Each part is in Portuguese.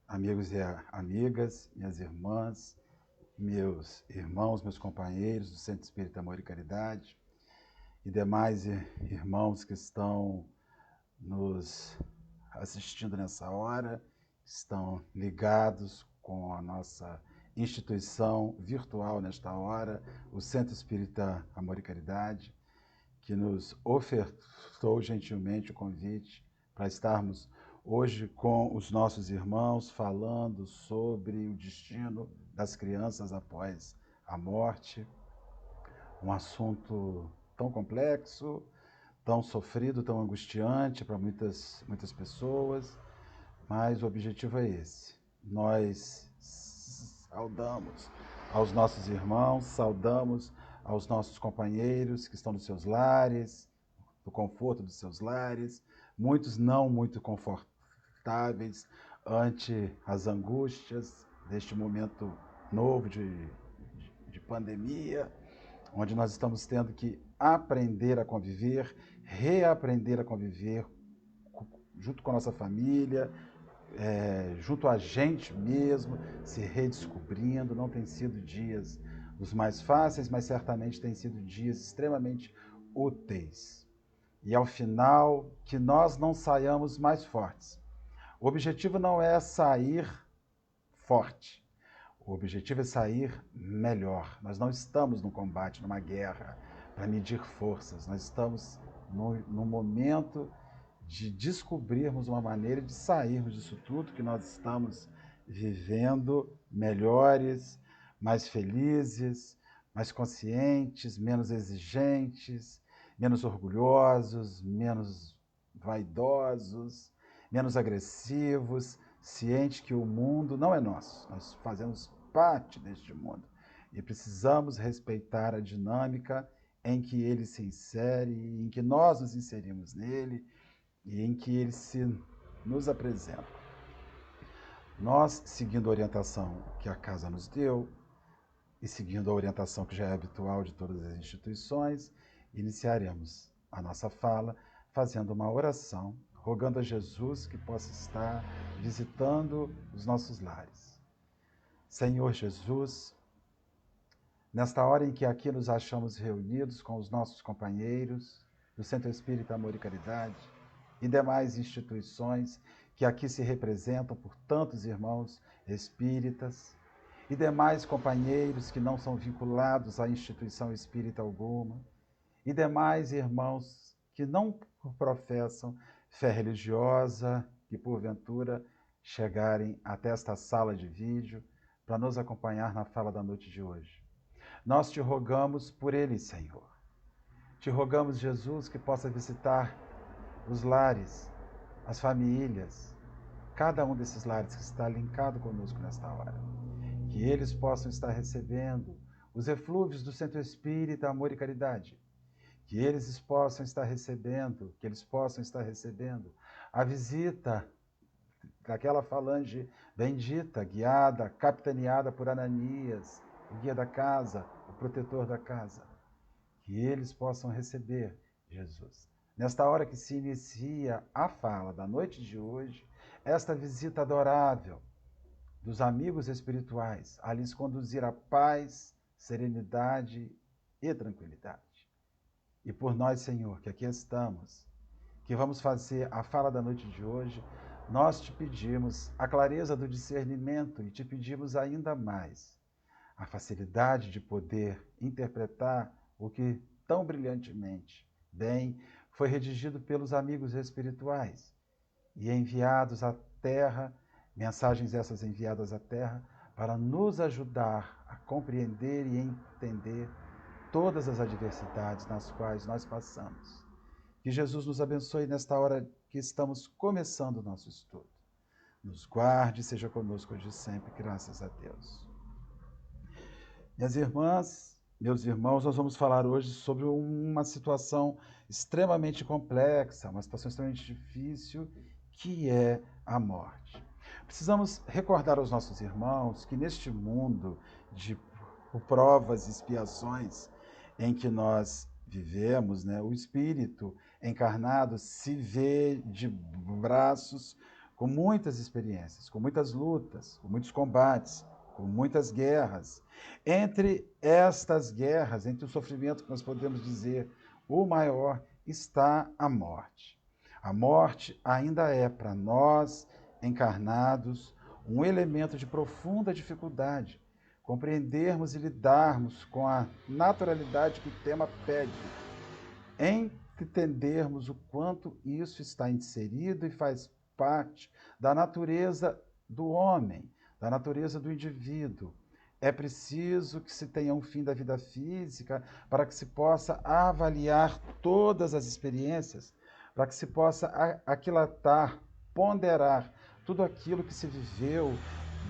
amigos e amigas, minhas irmãs, meus irmãos, meus companheiros do Centro Espírita Amor e Caridade e demais irmãos que estão nos assistindo nessa hora, estão ligados com a nossa instituição virtual nesta hora, o Centro Espírita Amor e Caridade, que nos ofertou gentilmente o convite para estarmos hoje com os nossos irmãos falando sobre o destino das crianças após a morte, um assunto tão complexo, tão sofrido, tão angustiante para muitas pessoas, mas o objetivo é esse. Nós saudamos aos nossos irmãos, saudamos aos nossos companheiros que estão nos seus lares, no conforto dos seus lares, muitos não muito confortáveis ante as angústias deste momento novo de pandemia, onde nós estamos tendo que aprender a conviver, reaprender a conviver junto com a nossa família, junto a gente mesmo, se redescobrindo. Não tem sido dias os mais fáceis, mas certamente tem sido dias extremamente úteis. E ao final, que nós não saiamos mais fortes. O objetivo não é sair forte. O objetivo é sair melhor. Nós não estamos num combate, numa guerra, para medir forças. Nós estamos num momento de descobrirmos uma maneira de sairmos disso tudo que nós estamos vivendo melhores, mais felizes, mais conscientes, menos exigentes, menos orgulhosos, menos vaidosos, menos agressivos, ciente que o mundo não é nosso, nós fazemos parte deste mundo e precisamos respeitar a dinâmica em que ele se insere, em que nós nos inserimos nele e em que ele se nos apresenta. Nós, seguindo a orientação que a casa nos deu e seguindo a orientação que já é habitual de todas as instituições, iniciaremos a nossa fala fazendo uma oração, rogando a Jesus que possa estar visitando os nossos lares. Senhor Jesus, nesta hora em que aqui nos achamos reunidos com os nossos companheiros do Centro Espírita Amor e Caridade e demais instituições que aqui se representam por tantos irmãos espíritas e demais companheiros que não são vinculados a instituição espírita alguma e demais irmãos que não professam fé religiosa e porventura chegarem até esta sala de vídeo para nos acompanhar na fala da noite de hoje. Nós te rogamos por eles, Senhor. Te rogamos, Jesus, que possa visitar os lares, as famílias, cada um desses lares que está linkado conosco nesta hora. Que eles possam estar recebendo os eflúvios do Centro Espírita Amor e Caridade. Que eles possam estar recebendo a visita daquela falange bendita, guiada, capitaneada por Ananias, o guia da casa, o protetor da casa. Que eles possam receber, Jesus, nesta hora que se inicia a fala da noite de hoje, esta visita adorável dos amigos espirituais a lhes conduzir a paz, serenidade e tranquilidade. E por nós, Senhor, que aqui estamos, que vamos fazer a fala da noite de hoje, nós te pedimos a clareza do discernimento e te pedimos ainda mais a facilidade de poder interpretar o que tão brilhantemente bem foi redigido pelos amigos espirituais e enviados à Terra, mensagens essas enviadas à Terra para nos ajudar a compreender e entender todas as adversidades nas quais nós passamos. Que Jesus nos abençoe nesta hora que estamos começando o nosso estudo. Nos guarde e seja conosco hoje e sempre, graças a Deus. Minhas irmãs, meus irmãos, nós vamos falar hoje sobre uma situação extremamente complexa, uma situação extremamente difícil, que é a morte. Precisamos recordar aos nossos irmãos que neste mundo de provas e expiações em que nós vivemos, o espírito encarnado se vê de braços com muitas experiências, com muitas lutas, com muitos combates, com muitas guerras. Entre estas guerras, entre o sofrimento que nós podemos dizer o maior, está a morte. A morte ainda é para nós, encarnados, um elemento de profunda dificuldade. Compreendermos e lidarmos com a naturalidade que o tema pede, entendermos o quanto isso está inserido e faz parte da natureza do homem, da natureza do indivíduo. É preciso que se tenha um fim da vida física para que se possa avaliar todas as experiências, para que se possa aquilatar, ponderar tudo aquilo que se viveu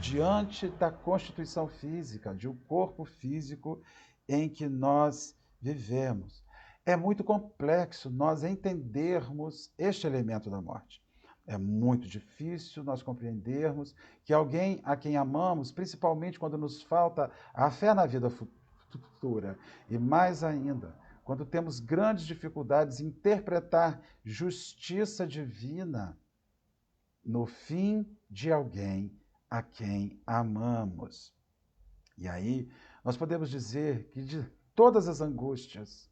diante da constituição física, de um corpo físico em que nós vivemos. É muito complexo nós entendermos este elemento da morte. É muito difícil nós compreendermos que alguém a quem amamos, principalmente quando nos falta a fé na vida futura, e mais ainda, quando temos grandes dificuldades em interpretar justiça divina no fim de alguém a quem amamos. E aí, nós podemos dizer que de todas as angústias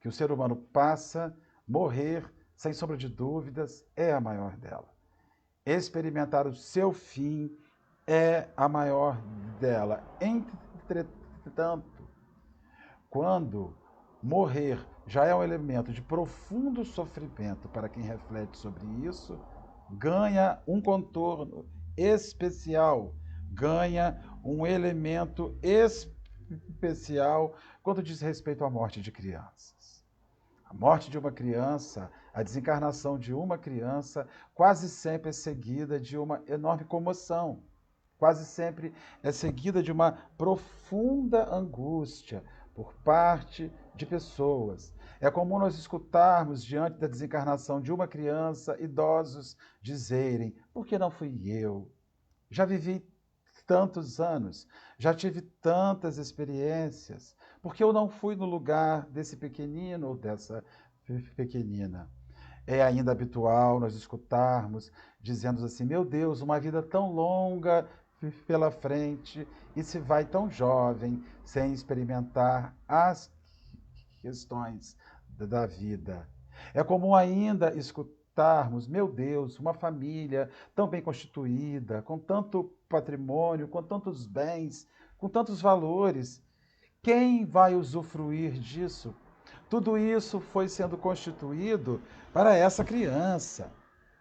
que o ser humano passa, morrer, sem sombra de dúvidas, é a maior dela. Experimentar o seu fim é a maior dela. Entretanto, quando morrer já é um elemento de profundo sofrimento para quem reflete sobre isso, ganha um contorno especial, ganha um elemento especial quando diz respeito à morte de crianças. A morte de uma criança, a desencarnação de uma criança, quase sempre é seguida de uma enorme comoção, quase sempre é seguida de uma profunda angústia por parte de pessoas. É comum nós escutarmos, diante da desencarnação de uma criança, idosos dizerem: por que não fui eu? Já vivi tantos anos, já tive tantas experiências, por que eu não fui no lugar desse pequenino ou dessa pequenina? É ainda habitual nós escutarmos dizendo assim: meu Deus, uma vida tão longa pela frente e se vai tão jovem sem experimentar as questões da vida. É comum ainda escutarmos: meu Deus, uma família tão bem constituída, com tanto patrimônio, com tantos bens, com tantos valores, quem vai usufruir disso? Tudo isso foi sendo constituído para essa criança,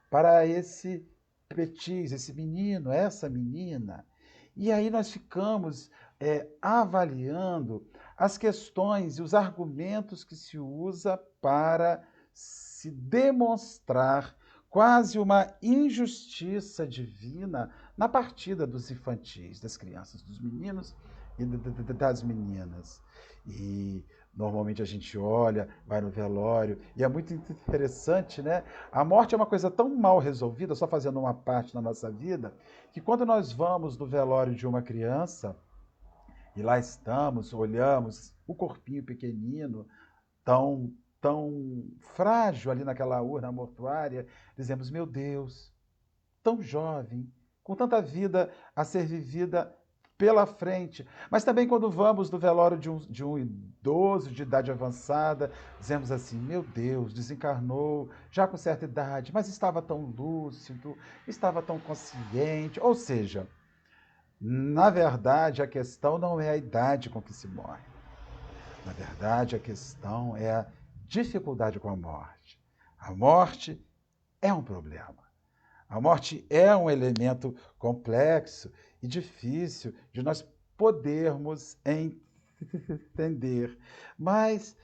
para esse petis, esse menino, essa menina. E aí nós ficamos avaliando as questões e os argumentos que se usa para se demonstrar quase uma injustiça divina na partida dos infantis, das crianças, dos meninos e das meninas. E normalmente a gente olha, vai no velório, e é muito interessante, né? A morte é uma coisa tão mal resolvida, só fazendo uma parte na nossa vida, que quando nós vamos no velório de uma criança, e lá estamos, olhamos o corpinho pequenino, tão frágil ali naquela urna mortuária, dizemos: meu Deus, tão jovem, com tanta vida a ser vivida pela frente. Mas também quando vamos no velório de um idoso de idade avançada, dizemos assim: meu Deus, desencarnou já com certa idade, mas estava tão lúcido, estava tão consciente. Ou seja, na verdade, a questão não é a idade com que se morre. Na verdade, a questão é a dificuldade com a morte. A morte é um problema. A morte é um elemento complexo e difícil de nós podermos entender. Mas,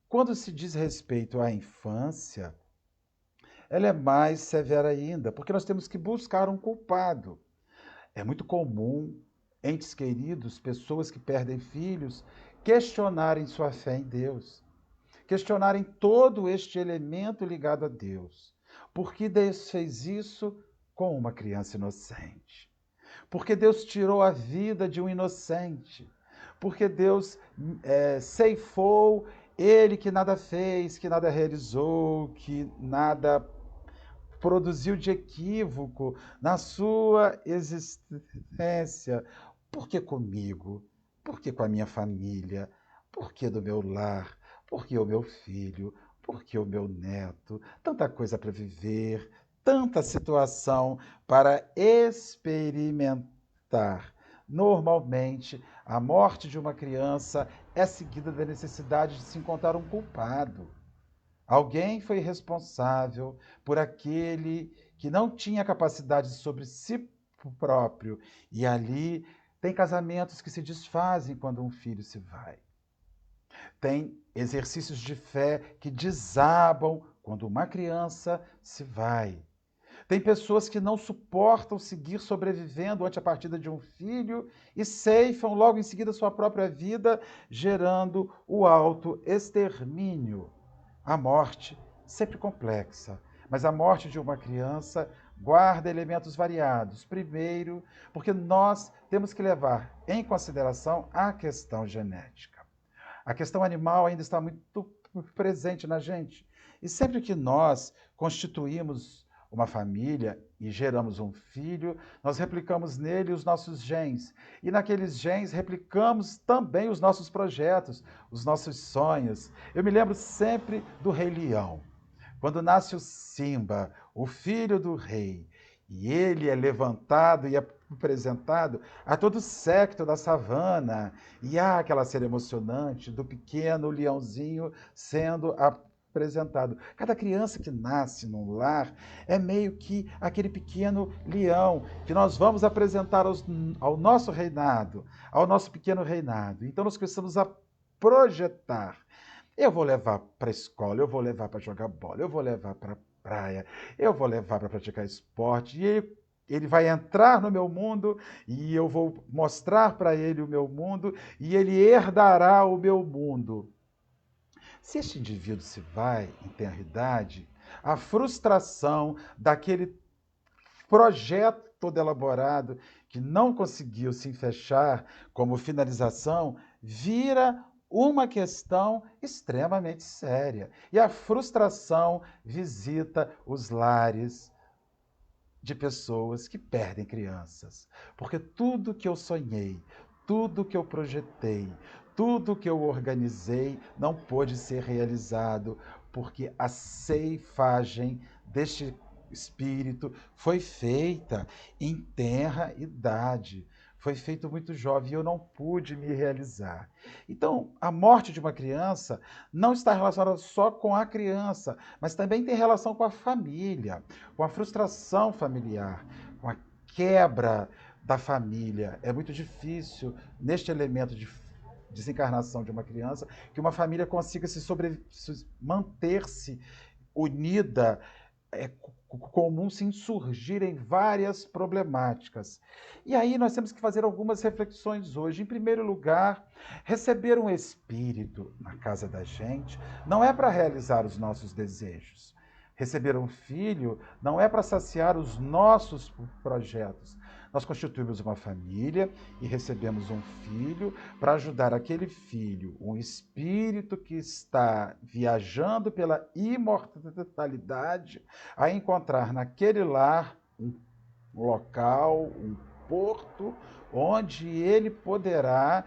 quando se diz respeito à infância, ela é mais severa ainda, porque nós temos que buscar um culpado. É muito comum, entes queridos, pessoas que perdem filhos, questionarem sua fé em Deus, questionarem todo este elemento ligado a Deus. Por que Deus fez isso com uma criança inocente? Por que Deus tirou a vida de um inocente? Por que Deus ceifou ele que nada fez, que nada realizou, que nada produziu de equívoco na sua existência? Por que comigo? Por que com a minha família? Por que do meu lar? Por que o meu filho? Por que o meu neto? Tanta coisa para viver, tanta situação para experimentar. Normalmente, a morte de uma criança é seguida da necessidade de se encontrar um culpado. Alguém foi responsável por aquele que não tinha capacidade sobre si próprio. E ali tem casamentos que se desfazem quando um filho se vai. Tem exercícios de fé que desabam quando uma criança se vai. Tem pessoas que não suportam seguir sobrevivendo ante a partida de um filho e ceifam logo em seguida sua própria vida, gerando o autoextermínio. A morte, sempre complexa, mas a morte de uma criança guarda elementos variados. Primeiro, porque nós temos que levar em consideração a questão genética. A questão animal ainda está muito presente na gente. E sempre que nós constituímos uma família e geramos um filho, nós replicamos nele os nossos genes. E naqueles genes replicamos também os nossos projetos, os nossos sonhos. Eu me lembro sempre do Rei Leão. Quando nasce o Simba, o filho do rei, e ele é levantado e apresentado a todo o séquito da savana, e há aquela cena emocionante do pequeno leãozinho sendo apresentado. Cada criança que nasce num lar é meio que aquele pequeno leão que nós vamos apresentar ao nosso reinado, ao nosso pequeno reinado. Então nós precisamos projetar. Eu vou levar para a escola, eu vou levar para jogar bola, eu vou levar para a praia, eu vou levar para praticar esporte, e ele vai entrar no meu mundo e eu vou mostrar para ele o meu mundo e ele herdará o meu mundo. Se este indivíduo se vai em tenra idade, a frustração daquele projeto todo elaborado que não conseguiu se fechar como finalização vira uma questão extremamente séria. E a frustração visita os lares de pessoas que perdem crianças. Porque tudo que eu sonhei, tudo que eu projetei, tudo que eu organizei não pôde ser realizado, porque a ceifagem deste espírito foi feita em tenra idade. Foi feito muito jovem e eu não pude me realizar. Então, a morte de uma criança não está relacionada só com a criança, mas também tem relação com a família, com a frustração familiar, com a quebra da família. É muito difícil, neste elemento de desencarnação de uma criança, que uma família consiga manter-se unida, comum se insurgirem várias problemáticas. E aí nós temos que fazer algumas reflexões hoje. Em primeiro lugar, receber um espírito na casa da gente não é para realizar os nossos desejos. Receber um filho não é para saciar os nossos projetos. Nós constituímos uma família e recebemos um filho para ajudar aquele filho, um espírito que está viajando pela imortalidade, a encontrar naquele lar um local, um porto, onde ele poderá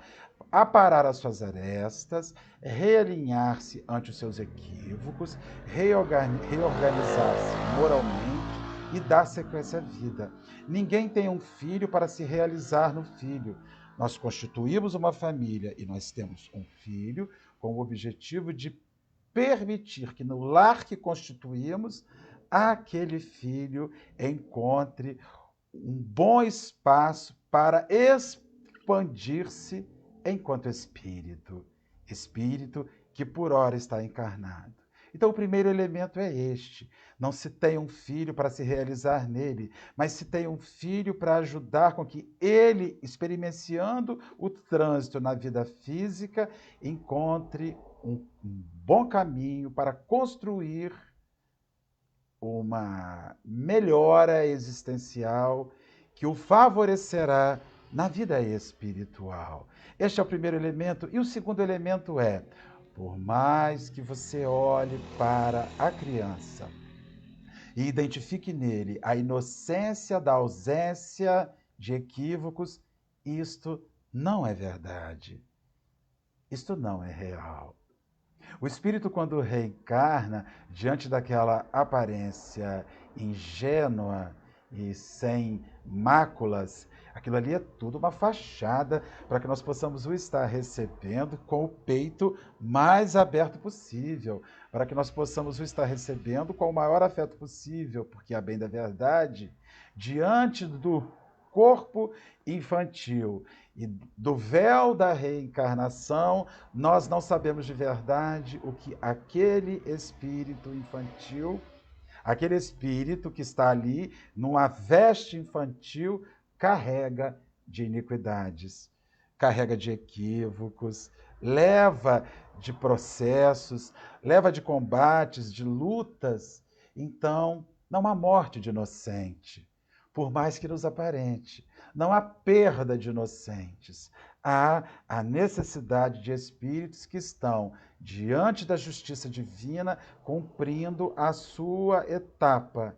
aparar as suas arestas, realinhar-se ante os seus equívocos, reorganizar-se moralmente e dar sequência à vida. Ninguém tem um filho para se realizar no filho. Nós constituímos uma família e nós temos um filho com o objetivo de permitir que no lar que constituímos, aquele filho encontre um bom espaço para expandir-se enquanto espírito. Espírito que por ora está encarnado. Então, o primeiro elemento é este. Não se tem um filho para se realizar nele, mas se tem um filho para ajudar com que ele, experienciando o trânsito na vida física, encontre um bom caminho para construir uma melhora existencial que o favorecerá na vida espiritual. Este é o primeiro elemento. E o segundo elemento é: por mais que você olhe para a criança e identifique nele a inocência da ausência de equívocos, isto não é verdade. Isto não é real. O espírito, quando reencarna, diante daquela aparência ingênua e sem máculas, aquilo ali é tudo uma fachada para que nós possamos o estar recebendo com o peito mais aberto possível, para que nós possamos o estar recebendo com o maior afeto possível, porque, a bem da verdade, diante do corpo infantil e do véu da reencarnação, nós não sabemos de verdade o que aquele espírito infantil, aquele espírito que está ali numa veste infantil, carrega de iniquidades, carrega de equívocos, leva de processos, leva de combates, de lutas. Então, não há morte de inocente, por mais que nos aparente. Não há perda de inocentes. Há a necessidade de espíritos que estão diante da justiça divina, cumprindo a sua etapa,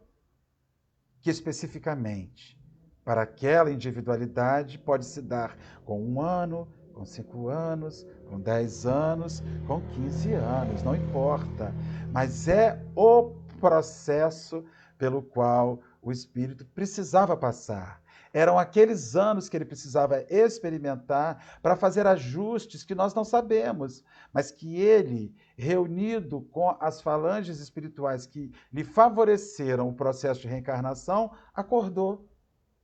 que especificamente, para aquela individualidade, pode se dar com 1 ano, com 5 anos, com 10 anos, com 15 anos, não importa. Mas é o processo pelo qual o espírito precisava passar. Eram aqueles anos que ele precisava experimentar para fazer ajustes que nós não sabemos, mas que ele, reunido com as falanges espirituais que lhe favoreceram o processo de reencarnação, acordou,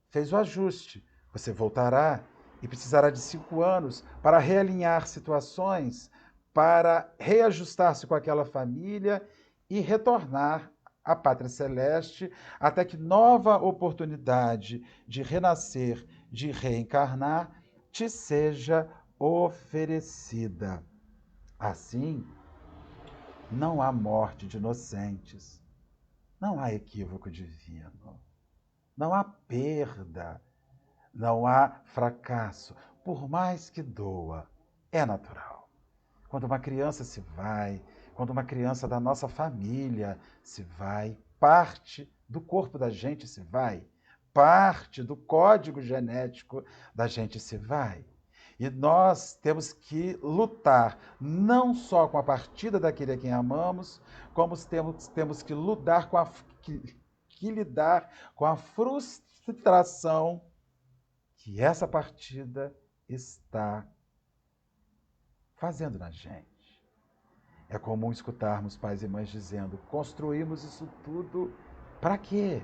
fez o ajuste. Você voltará e precisará de 5 anos para realinhar situações, para reajustar-se com aquela família e retornar à pátria celeste, até que nova oportunidade de renascer, de reencarnar, te seja oferecida. Assim, não há morte de inocentes, não há equívoco divino, não há perda, não há fracasso, por mais que doa, é natural. Quando uma criança se vai, quando uma criança da nossa família se vai, parte do corpo da gente se vai, parte do código genético da gente se vai. E nós temos que lutar não só com a partida daquele a quem amamos, como temos que lutar com lidar com a frustração que essa partida está fazendo na gente. É comum escutarmos pais e mães dizendo: construímos isso tudo para quê?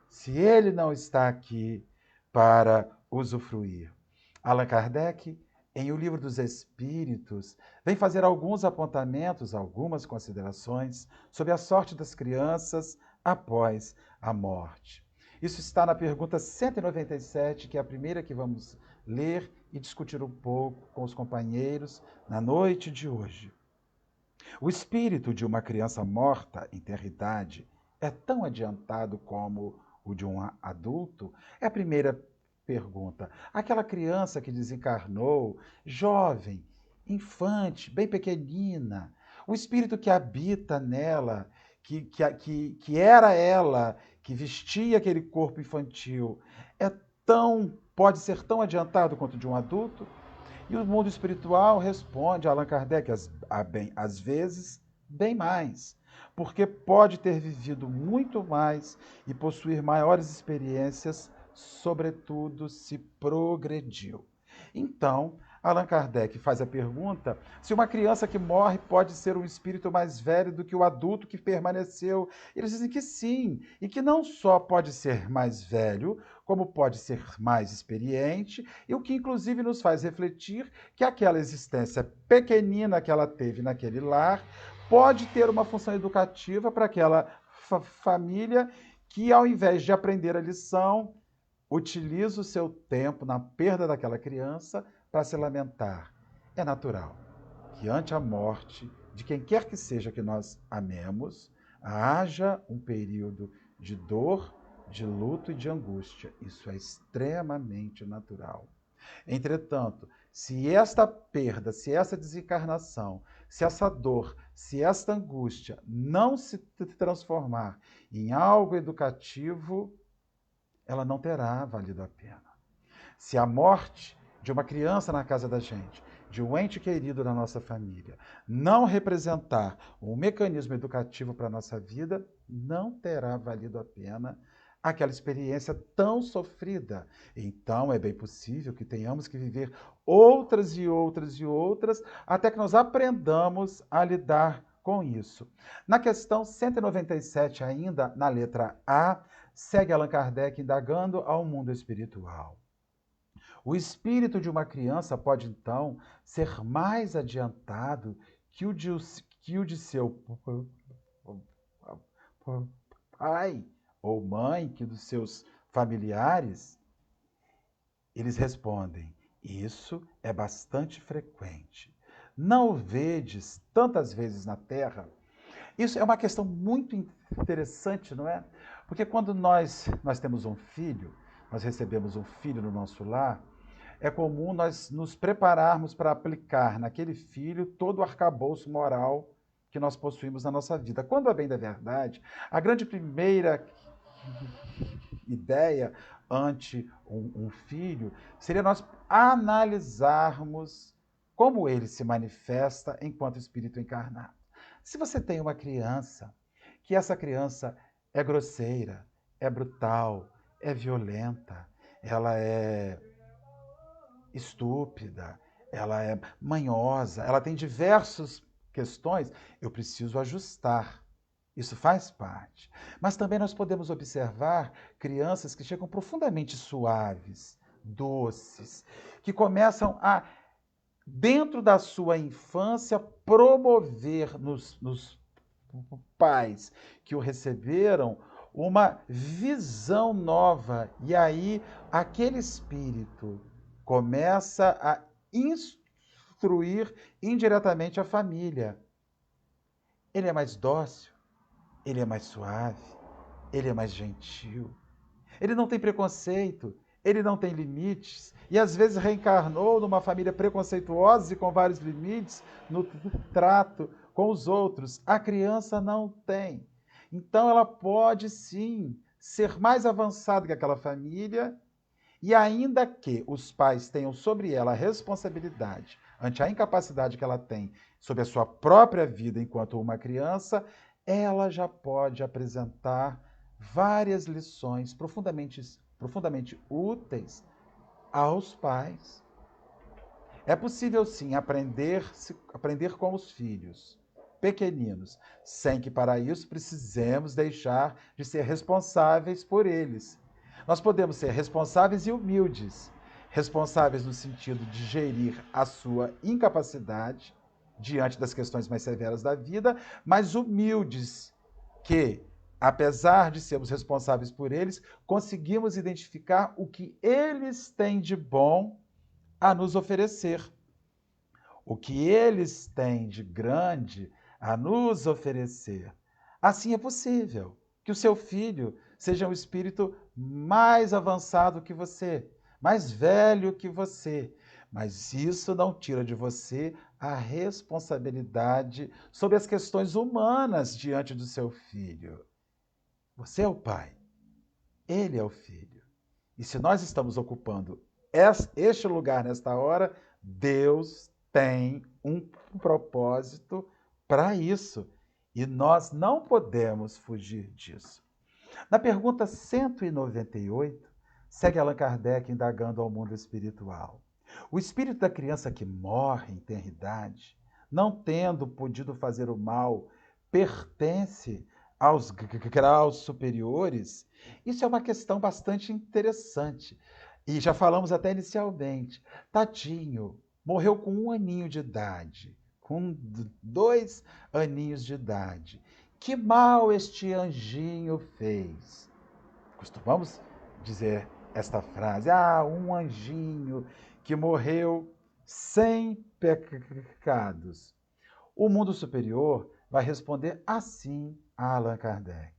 Se ele não está aqui para usufruir. Allan Kardec, em O Livro dos Espíritos, vem fazer alguns apontamentos, algumas considerações sobre a sorte das crianças após a morte. Isso está na pergunta 197, que é a primeira que vamos ler e discutir um pouco com os companheiros na noite de hoje. O espírito de uma criança morta em tenra-idade é tão adiantado como o de um adulto? É a primeira pergunta. Aquela criança que desencarnou, jovem, infante, bem pequenina, o espírito que habita nela, que era ela, que vestia aquele corpo infantil, pode ser tão adiantado quanto de um adulto? E o mundo espiritual responde a Allan Kardec, às vezes, bem mais, porque pode ter vivido muito mais e possuir maiores experiências, sobretudo se progrediu. Então, Allan Kardec faz a pergunta se uma criança que morre pode ser um espírito mais velho do que o adulto que permaneceu. Eles dizem que sim, e que não só pode ser mais velho, como pode ser mais experiente, e o que inclusive nos faz refletir que aquela existência pequenina que ela teve naquele lar pode ter uma função educativa para aquela família que, ao invés de aprender a lição, utiliza o seu tempo na perda daquela criança para se lamentar. É natural que, ante a morte de quem quer que seja que nós amemos, haja um período de dor, de luto e de angústia. Isso é extremamente natural. Entretanto, Se esta perda, se essa desencarnação, se essa dor, se esta angústia não se transformar em algo educativo, ela não terá valido a pena. Se a morte de uma criança na casa da gente, de um ente querido na nossa família, não representar um mecanismo educativo para a nossa vida, não terá valido a pena aquela experiência tão sofrida. Então, é bem possível que tenhamos que viver outras e outras e outras, até que nós aprendamos a lidar com isso. Na questão 197, ainda na letra A, segue Allan Kardec indagando ao mundo espiritual. O espírito de uma criança pode, então, ser mais adiantado que o de seu pai ou mãe, que dos seus familiares? Eles respondem: isso é bastante frequente. Não o vedes tantas vezes na Terra? Isso é uma questão muito interessante, não é? Porque quando nós temos um filho, nós recebemos um filho no nosso lar, é comum nós nos prepararmos para aplicar naquele filho todo o arcabouço moral que nós possuímos na nossa vida. Quando é bem da verdade, a grande primeira ideia ante um filho seria nós analisarmos como ele se manifesta enquanto espírito encarnado. Se você tem uma criança, que essa criança é grosseira, é brutal, é violenta, ela é estúpida, ela é manhosa, ela tem diversas questões, eu preciso ajustar. Isso faz parte. Mas também nós podemos observar crianças que chegam profundamente suaves, doces, que começam a, dentro da sua infância, promover nos pais que o receberam uma visão nova. E aí, aquele espírito começa a instruir indiretamente a família. Ele é mais dócil, ele é mais suave, ele é mais gentil, ele não tem preconceito, ele não tem limites, e às vezes reencarnou numa família preconceituosa e com vários limites no trato com os outros. A criança não tem. Então ela pode sim ser mais avançada que aquela família, e ainda que os pais tenham sobre ela a responsabilidade ante a incapacidade que ela tem sobre a sua própria vida enquanto uma criança, ela já pode apresentar várias lições profundamente úteis aos pais. É possível, sim, aprender com os filhos pequeninos, sem que para isso precisemos deixar de ser responsáveis por eles. Nós podemos ser responsáveis e humildes. Responsáveis no sentido de gerir a sua incapacidade diante das questões mais severas da vida, mas humildes que, apesar de sermos responsáveis por eles, conseguimos identificar o que eles têm de bom a nos oferecer. O que eles têm de grande a nos oferecer. Assim é possível que o seu filho seja um espírito mais avançado que você, mais velho que você, mas isso não tira de você a responsabilidade sobre as questões humanas diante do seu filho. Você é o pai, ele é o filho. E se nós estamos ocupando este lugar nesta hora, Deus tem um propósito para isso. E nós não podemos fugir disso. Na pergunta 198, segue Allan Kardec indagando ao mundo espiritual. O espírito da criança que morre em tenra idade, não tendo podido fazer o mal, pertence aos graus superiores? Isso é uma questão bastante interessante. E já falamos até inicialmente. Tadinho, morreu com 1 aninho de idade, com 2 aninhos de idade. Que mal este anjinho fez? Costumamos dizer esta frase: um anjinho que morreu sem pecados. O mundo superior vai responder assim a Allan Kardec: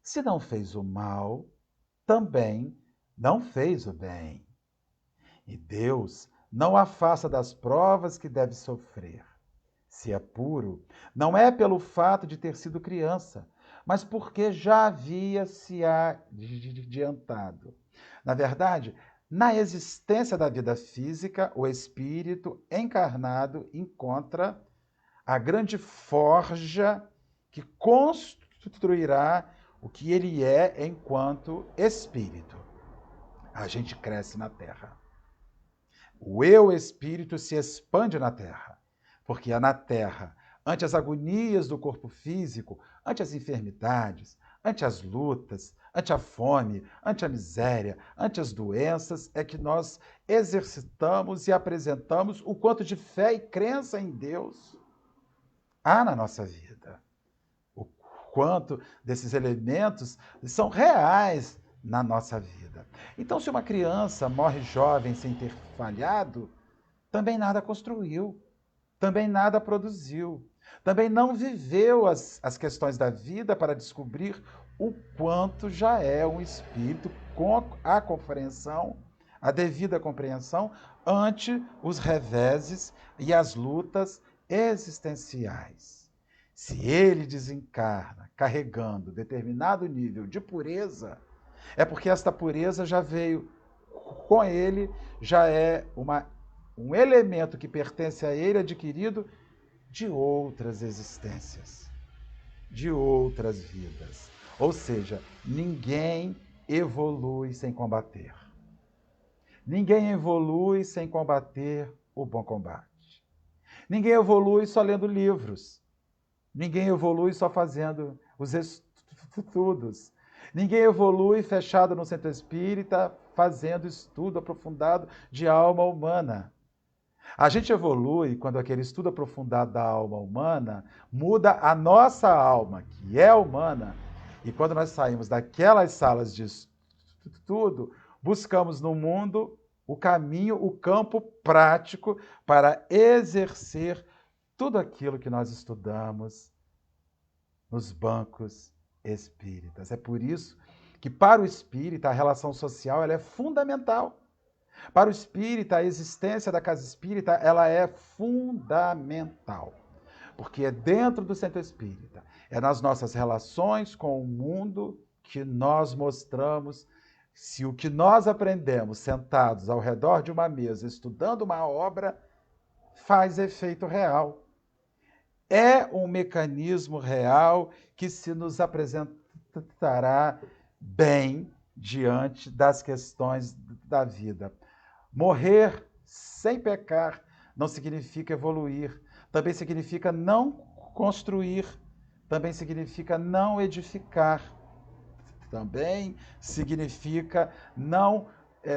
se não fez o mal, também não fez o bem. E Deus não afasta das provas que deve sofrer. Se é puro, não é pelo fato de ter sido criança, mas porque já havia se adiantado. Na verdade, na existência da vida física, o espírito encarnado encontra a grande forja que construirá o que ele é enquanto espírito. A gente cresce na Terra. O eu espírito se expande na Terra, porque é na Terra, ante as agonias do corpo físico, ante as enfermidades, ante as lutas, ante a fome, ante a miséria, ante as doenças, é que nós exercitamos e apresentamos o quanto de fé e crença em Deus há na nossa vida. O quanto desses elementos são reais na nossa vida. Então, se uma criança morre jovem sem ter falhado, também nada construiu, também nada produziu, também não viveu as questões da vida para descobrir o quanto já é um espírito com a compreensão, a devida compreensão ante os reveses e as lutas existenciais. Se ele desencarna carregando determinado nível de pureza, é porque esta pureza já veio com ele, já é um elemento que pertence a ele adquirido de outras existências, de outras vidas. Ou seja, ninguém evolui sem combater. Ninguém evolui sem combater o bom combate. Ninguém evolui só lendo livros. Ninguém evolui só fazendo os estudos. Ninguém evolui fechado no centro espírita, fazendo estudo aprofundado de alma humana. A gente evolui quando aquele estudo aprofundado da alma humana muda a nossa alma, que é humana, e quando nós saímos daquelas salas de estudo, buscamos no mundo o caminho, o campo prático para exercer tudo aquilo que nós estudamos nos bancos espíritas. É por isso que, para o espírita, a relação social ela é fundamental. Para o espírita, a existência da casa espírita ela é fundamental. Porque é dentro do centro espírita, é nas nossas relações com o mundo que nós mostramos se o que nós aprendemos sentados ao redor de uma mesa, estudando uma obra, faz efeito real. É um mecanismo real que se nos apresentará bem diante das questões da vida. Morrer sem pecar não significa evoluir, também significa não construir, também significa não edificar, também significa não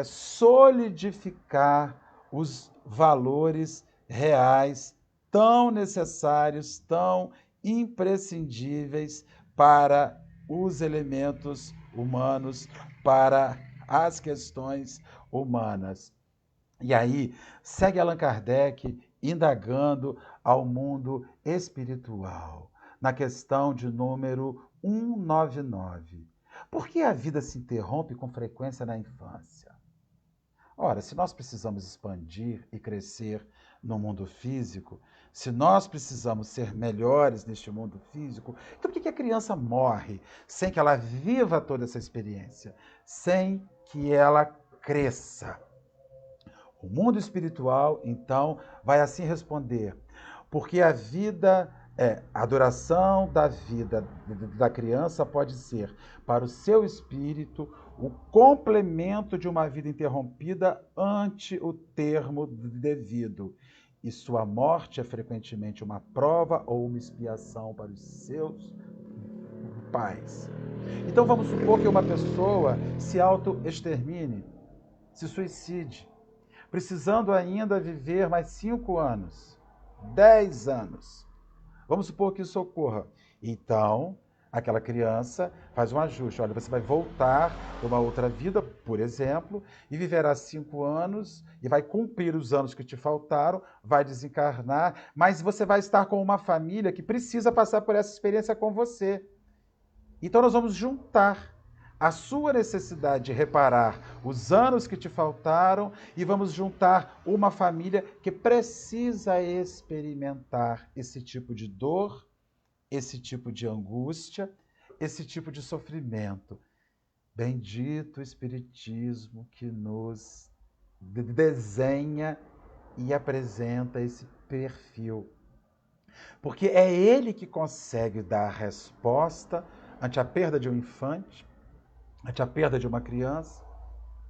solidificar os valores reais tão necessários, tão imprescindíveis para os elementos humanos, para as questões humanas. E aí, segue Allan Kardec indagando ao mundo espiritual, na questão de número 199. Por que a vida se interrompe com frequência na infância? Ora, se nós precisamos expandir e crescer no mundo físico, se nós precisamos ser melhores neste mundo físico, então por que a criança morre sem que ela viva toda essa experiência, sem que ela cresça? O mundo espiritual, então, vai assim responder, porque a vida, a duração da vida da criança pode ser, para o seu espírito, o complemento de uma vida interrompida ante o termo devido. E sua morte é frequentemente uma prova ou uma expiação para os seus pais. Então vamos supor que uma pessoa se auto-extermine, se suicide, precisando ainda viver mais 5 anos, 10 anos. Vamos supor que isso ocorra. Então, aquela criança faz um ajuste. Olha, você vai voltar para uma outra vida, por exemplo, e viverá 5 anos e vai cumprir os anos que te faltaram, vai desencarnar, mas você vai estar com uma família que precisa passar por essa experiência com você. Então, nós vamos juntar a sua necessidade de reparar os anos que te faltaram e vamos juntar uma família que precisa experimentar esse tipo de dor, esse tipo de angústia, esse tipo de sofrimento. Bendito o Espiritismo que nos desenha e apresenta esse perfil. Porque é ele que consegue dar a resposta ante a perda de um infante, ante a perda de uma criança,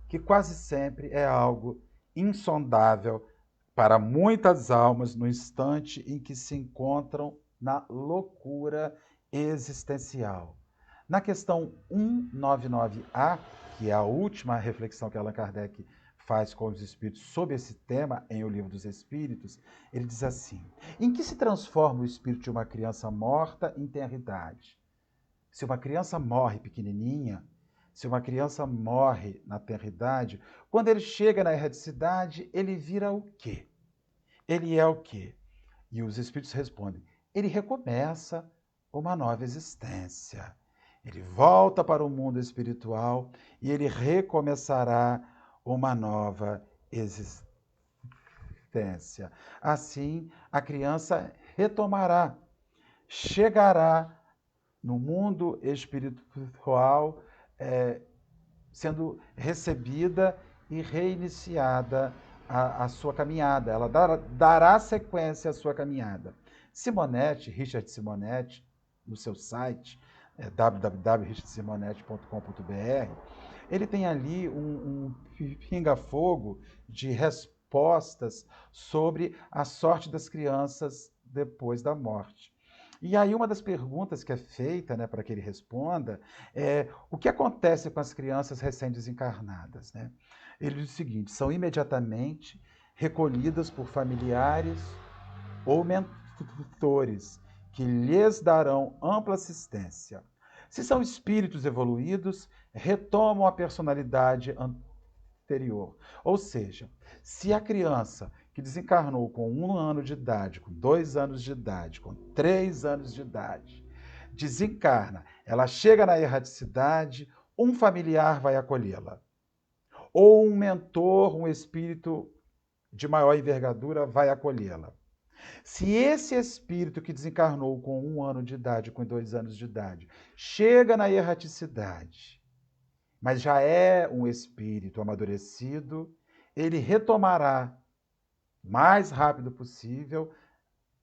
que quase sempre é algo insondável para muitas almas no instante em que se encontram na loucura existencial. Na questão 199A, que é a última reflexão que Allan Kardec faz com os espíritos sobre esse tema em O Livro dos Espíritos, ele diz assim: em que se transforma o espírito de uma criança morta em tenra idade? Se uma criança morre pequenininha, se uma criança morre na tenra idade, quando ele chega na erraticidade, ele vira o quê? Ele é o quê? E os espíritos respondem: ele recomeça uma nova existência. Ele volta para o mundo espiritual e ele recomeçará uma nova existência. Assim, a criança retomará, chegará no mundo espiritual, sendo recebida e reiniciada a sua caminhada. Ela dará sequência à sua caminhada. Simonetti, Richard Simonetti, no seu site, www.richardsimonetti.com.br, ele tem ali um pinga-fogo de respostas sobre a sorte das crianças depois da morte. E aí uma das perguntas que é feita, né, para que ele responda é o que acontece com as crianças recém-desencarnadas, né? Ele diz o seguinte: são imediatamente recolhidas por familiares ou mentores que lhes darão ampla assistência. Se são espíritos evoluídos, retomam a personalidade anterior. Ou seja, se a criança que desencarnou com 1 ano de idade, com 2 anos de idade, com 3 anos de idade, desencarna, ela chega na erraticidade, um familiar vai acolhê-la. Ou um mentor, um espírito de maior envergadura vai acolhê-la. Se esse espírito que desencarnou com 1 ano de idade, com 2 anos de idade, chega na erraticidade, mas já é um espírito amadurecido, ele retomará mais rápido possível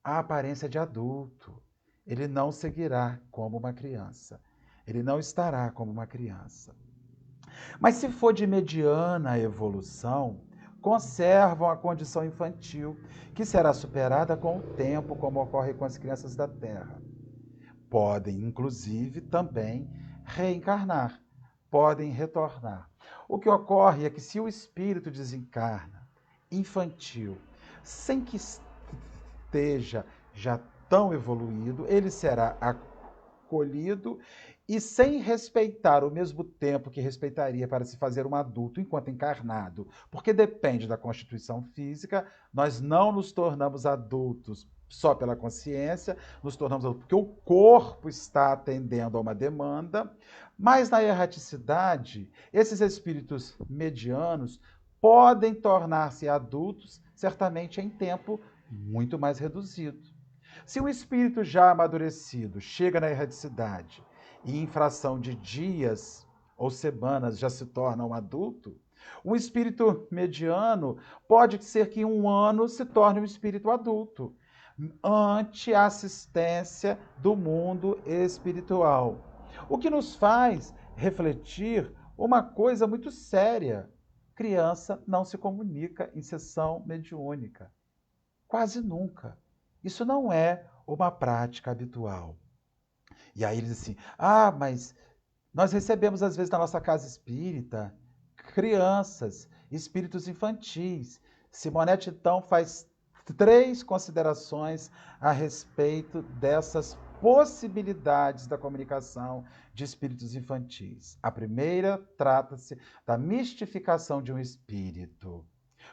a aparência de adulto. Ele não seguirá como uma criança. Ele não estará como uma criança. Mas se for de mediana evolução, conservam a condição infantil, que será superada com o tempo, como ocorre com as crianças da Terra. Podem, inclusive, também reencarnar, podem retornar. O que ocorre é que se o espírito desencarna infantil, sem que esteja já tão evoluído, ele será acolhido e sem respeitar o mesmo tempo que respeitaria para se fazer um adulto enquanto encarnado, porque depende da constituição física, nós não nos tornamos adultos só pela consciência, nos tornamos adultos porque o corpo está atendendo a uma demanda, mas na erraticidade, esses espíritos medianos podem tornar-se adultos, certamente em tempo muito mais reduzido. Se um espírito já amadurecido chega na erraticidade e em fração de dias ou semanas já se torna um adulto, um espírito mediano pode ser que em 1 ano se torne um espírito adulto, ante a assistência do mundo espiritual. O que nos faz refletir uma coisa muito séria: criança não se comunica em sessão mediúnica. Quase nunca. Isso não é uma prática habitual. E aí ele diz assim: mas nós recebemos às vezes na nossa casa espírita crianças, espíritos infantis. Simonetti então faz 3 considerações a respeito dessas possibilidades da comunicação de espíritos infantis. A primeira trata-se da mistificação de um espírito,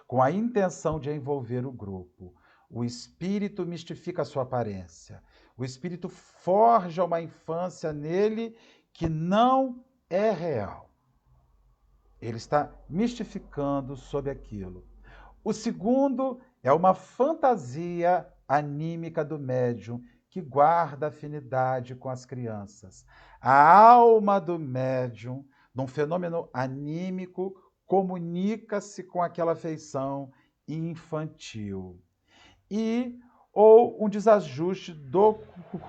com a intenção de envolver o grupo. O espírito mistifica a sua aparência. O espírito forja uma infância nele que não é real. Ele está mistificando sobre aquilo. O segundo é uma fantasia anímica do médium que guarda afinidade com as crianças. A alma do médium, num fenômeno anímico, comunica-se com aquela afeição infantil. Ou um desajuste do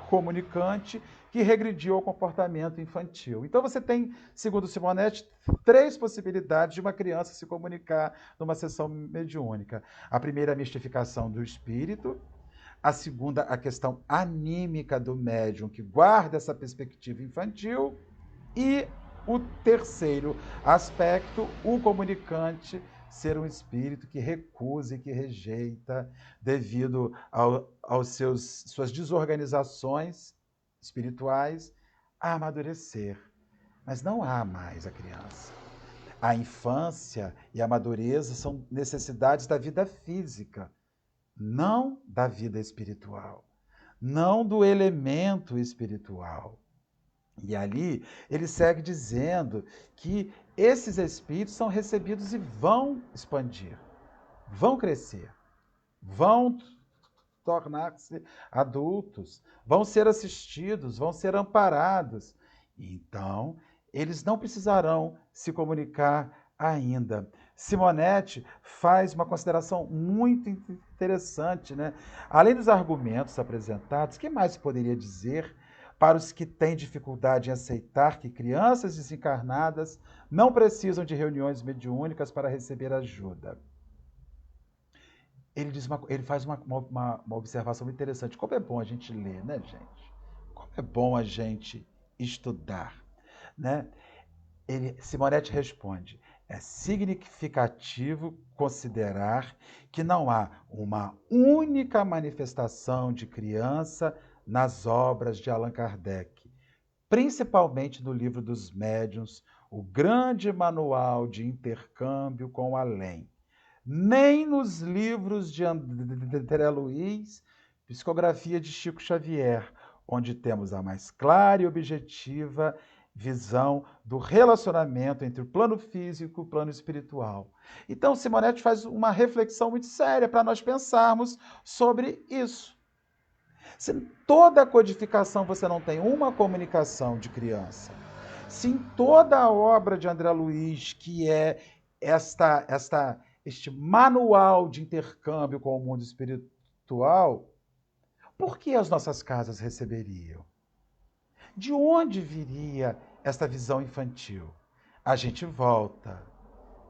comunicante que regrediu ao comportamento infantil. Então você tem, segundo Simonetti, 3 possibilidades de uma criança se comunicar numa sessão mediúnica. A primeira, a mistificação do espírito. A segunda, a questão anímica do médium, que guarda essa perspectiva infantil. E o terceiro aspecto, o comunicante ser um espírito que recusa e que rejeita, devido aos suas desorganizações espirituais, a amadurecer. Mas não há mais a criança. A infância e a madureza são necessidades da vida física, não da vida espiritual, não do elemento espiritual. E ali ele segue dizendo que esses espíritos são recebidos e vão expandir, vão crescer, vão tornar-se adultos, vão ser assistidos, vão ser amparados. Então, eles não precisarão se comunicar ainda. Simonetti faz uma consideração muito interessante, né? Além dos argumentos apresentados, o que mais se poderia dizer para os que têm dificuldade em aceitar que crianças desencarnadas não precisam de reuniões mediúnicas para receber ajuda? Ele faz uma observação muito interessante. Como é bom a gente ler, né, gente? Como é bom a gente estudar, né? Simonetti responde: é significativo considerar que não há uma única manifestação de criança nas obras de Allan Kardec, principalmente no Livro dos Médiuns, o grande manual de intercâmbio com o além, nem nos livros de André Luiz, Psicografia de Chico Xavier, onde temos a mais clara e objetiva visão do relacionamento entre o plano físico e o plano espiritual. Então, Simonetti faz uma reflexão muito séria para nós pensarmos sobre isso. Se em toda a codificação você não tem uma comunicação de criança, se em toda a obra de André Luiz, que é este manual de intercâmbio com o mundo espiritual, por que as nossas casas receberiam? De onde viria esta visão infantil? A gente volta.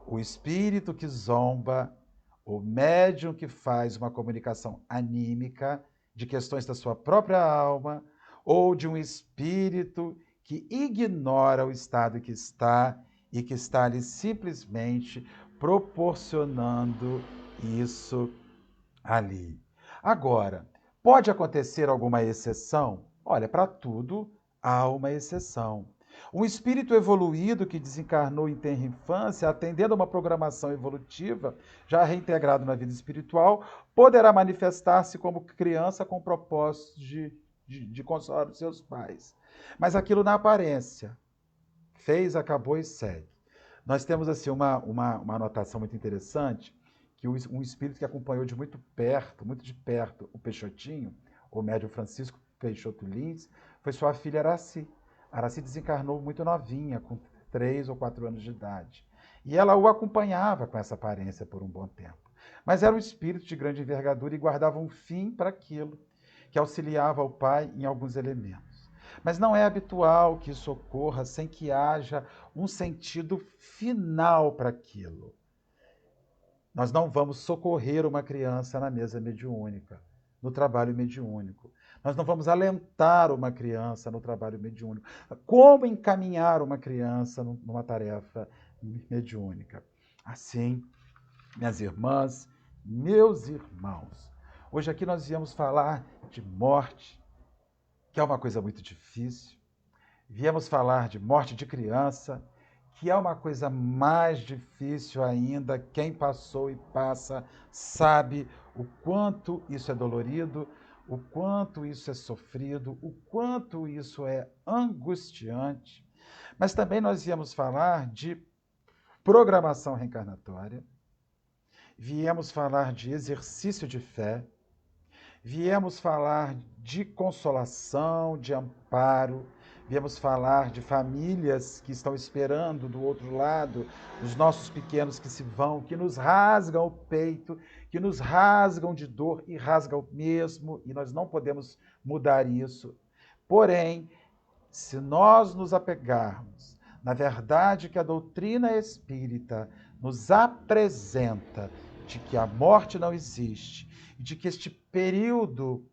O espírito que zomba, o médium que faz uma comunicação anímica de questões da sua própria alma, ou de um espírito que ignora o estado que está e que está ali simplesmente proporcionando isso ali. Agora, pode acontecer alguma exceção? Olha, para tudo há uma exceção. Um espírito evoluído que desencarnou em tenra infância, atendendo a uma programação evolutiva, já reintegrado na vida espiritual, poderá manifestar-se como criança com propósito de consolar os seus pais. Mas aquilo na aparência. Fez, acabou e segue. Nós temos assim uma anotação muito interessante, que um espírito que acompanhou de muito de perto, o Peixotinho, o médium Francisco Peixoto Lins, foi sua filha Araci. Araci desencarnou muito novinha, com 3 ou 4 anos de idade. E ela o acompanhava com essa aparência por um bom tempo. Mas era um espírito de grande envergadura e guardava um fim para aquilo, que auxiliava o pai em alguns elementos. Mas não é habitual que isso ocorra sem que haja um sentido final para aquilo. Nós não vamos socorrer uma criança na mesa mediúnica, no trabalho mediúnico. Nós não vamos alentar uma criança no trabalho mediúnico. Como encaminhar uma criança numa tarefa mediúnica? Assim, minhas irmãs, meus irmãos, hoje aqui nós viemos falar de morte, que é uma coisa muito difícil. Viemos falar de morte de criança, que é uma coisa mais difícil ainda. Quem passou e passa sabe o quanto isso é dolorido, o quanto isso é sofrido, o quanto isso é angustiante. Mas também nós viemos falar de programação reencarnatória, viemos falar de exercício de fé, viemos falar de consolação, de amparo, viemos falar de famílias que estão esperando do outro lado, os nossos pequenos que se vão, que nos rasgam o peito, que nos rasgam de dor e rasgam mesmo, e nós não podemos mudar isso. Porém, se nós nos apegarmos na verdade que a doutrina espírita nos apresenta, de que a morte não existe, e de que este período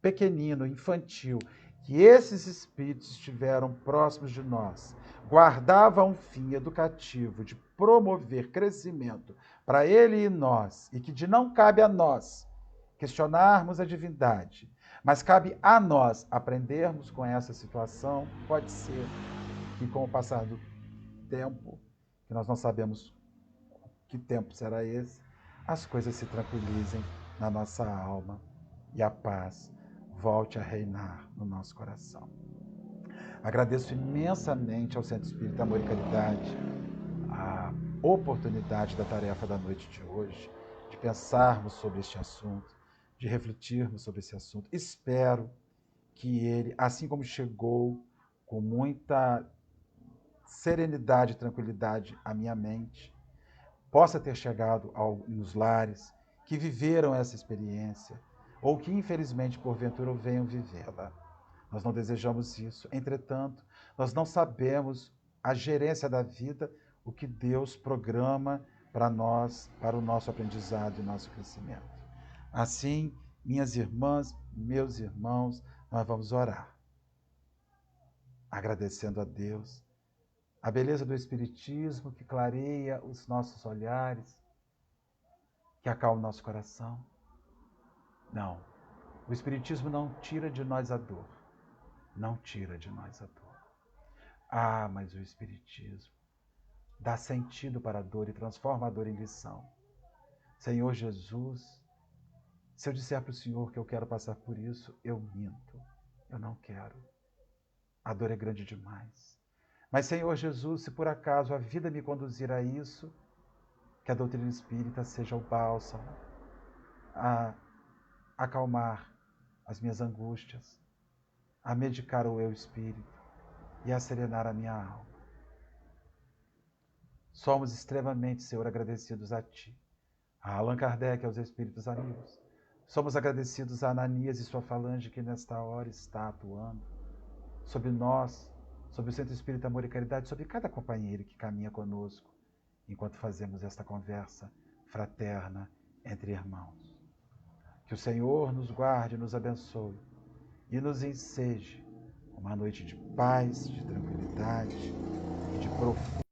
pequenino, infantil, que esses espíritos estiveram próximos de nós, guardava um fim educativo de promover crescimento para ele e nós, e que de não cabe a nós questionarmos a divindade, mas cabe a nós aprendermos com essa situação. Pode ser que com o passar do tempo, que nós não sabemos que tempo será esse, as coisas se tranquilizem na nossa alma e a paz volte a reinar no nosso coração. Agradeço imensamente ao Centro Espírita Amor e Caridade a oportunidade da tarefa da noite de hoje, de pensarmos sobre este assunto, de refletirmos sobre esse assunto. Espero que ele, assim como chegou com muita serenidade e tranquilidade à minha mente, possa ter chegado nos lares que viveram essa experiência, ou que, infelizmente, porventura, venham vivê-la. Nós não desejamos isso. Entretanto, nós não sabemos a gerência da vida, o que Deus programa para nós, para o nosso aprendizado e nosso crescimento. Assim, minhas irmãs, meus irmãos, nós vamos orar, agradecendo a Deus a beleza do Espiritismo que clareia os nossos olhares, que acalma o nosso coração. Não, o Espiritismo não tira de nós a dor. Não tira de nós a dor. Ah, mas o Espiritismo dá sentido para a dor e transforma a dor em lição. Senhor Jesus, se eu disser para o Senhor que eu quero passar por isso, eu minto. Eu não quero. A dor é grande demais. Mas, Senhor Jesus, se por acaso a vida me conduzir a isso, que a doutrina espírita seja o bálsamo a acalmar as minhas angústias, a medicar o eu espírito e a serenar a minha alma. Somos extremamente, Senhor, agradecidos a Ti, a Allan Kardec, aos espíritos amigos. Somos agradecidos a Ananias e sua falange que nesta hora está atuando sobre nós, sobre o Centro Espírita Amor e Caridade, sobre cada companheiro que caminha conosco, enquanto fazemos esta conversa fraterna entre irmãos. Que o Senhor nos guarde, nos abençoe e nos enseje uma noite de paz, de tranquilidade e de profunda